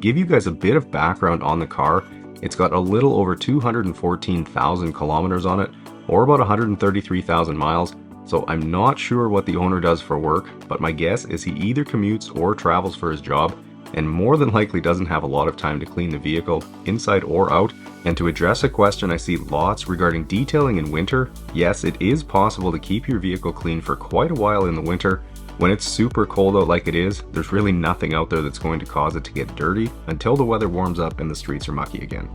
give you guys a bit of background on the car, it's got a little over 214,000 kilometers on it, or about 133,000 miles, so I'm not sure what the owner does for work, but my guess is he either commutes or travels for his job, and more than likely doesn't have a lot of time to clean the vehicle, inside or out. And to address a question I see lots regarding detailing in winter, yes, it is possible to keep your vehicle clean for quite a while in the winter. When it's super cold out like it is, there's really nothing out there that's going to cause it to get dirty until the weather warms up and the streets are mucky again.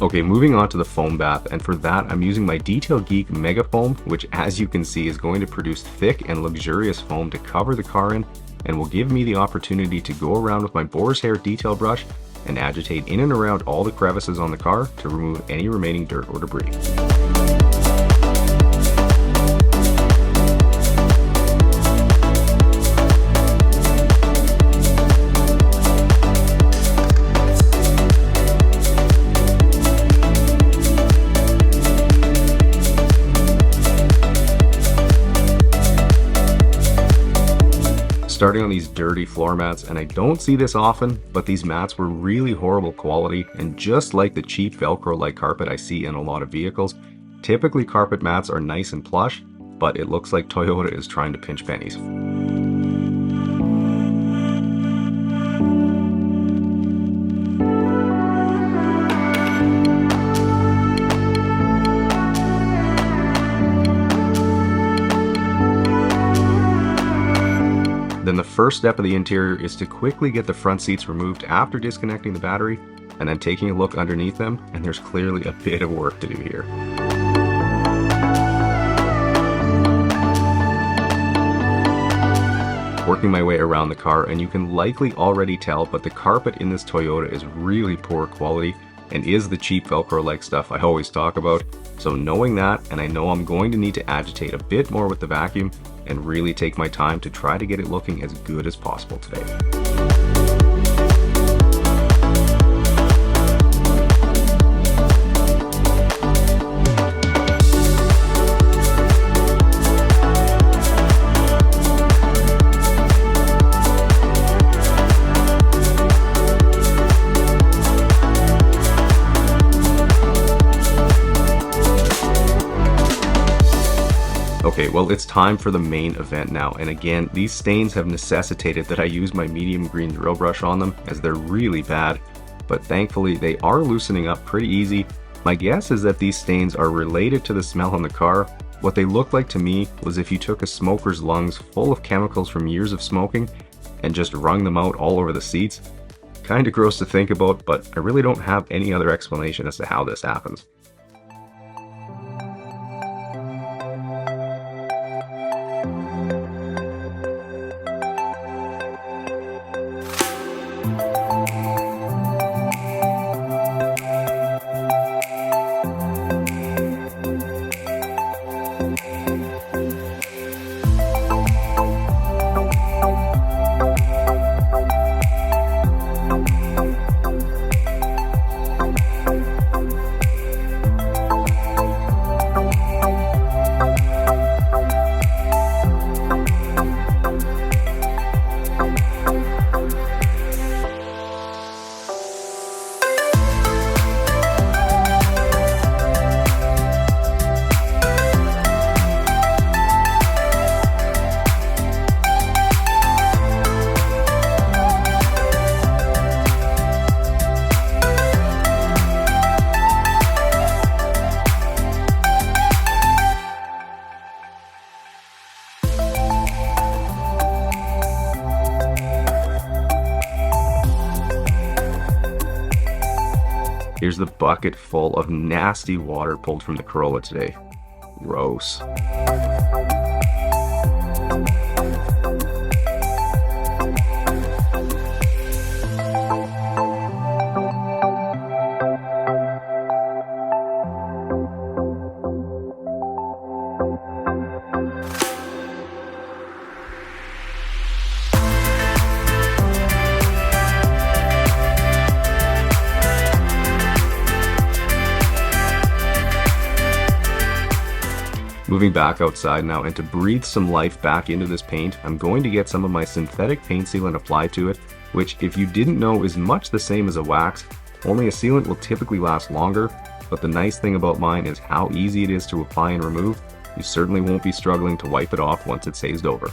Okay, moving on to the foam bath, and for that I'm using my Detail Geek Mega Foam, which as you can see is going to produce thick and luxurious foam to cover the car in, and will give me the opportunity to go around with my boar's hair detail brush and agitate in and around all the crevices on the car to remove any remaining dirt or debris. Starting on these dirty floor mats, and I don't see this often, but these mats were really horrible quality, and just like the cheap Velcro-like carpet I see in a lot of vehicles, typically carpet mats are nice and plush, but it looks like Toyota is trying to pinch pennies. Then the first step of the interior is to quickly get the front seats removed after disconnecting the battery, and then taking a look underneath them, and there's clearly a bit of work to do here. Working my way around the car, and you can likely already tell, but the carpet in this Toyota is really poor quality and is the cheap Velcro-like stuff I always talk about. So knowing that, and I know I'm going to need to agitate a bit more with the vacuum and really take my time to try to get it looking as good as possible today. Okay, well, it's time for the main event now, and again, these stains have necessitated that I use my medium green drill brush on them, as they're really bad, but thankfully they are loosening up pretty easy. My guess is that these stains are related to the smell in the car. What they looked like to me was if you took a smoker's lungs full of chemicals from years of smoking and just wrung them out all over the seats. Kinda gross to think about, but I really don't have any other explanation as to how this happens. Here's the bucket full of nasty water pulled from the Corolla today. Gross. Moving back outside now, and to breathe some life back into this paint, I'm going to get some of my synthetic paint sealant applied to it, which, if you didn't know, is much the same as a wax, only a sealant will typically last longer, but the nice thing about mine is how easy it is to apply and remove. You certainly won't be struggling to wipe it off once it's hazed over.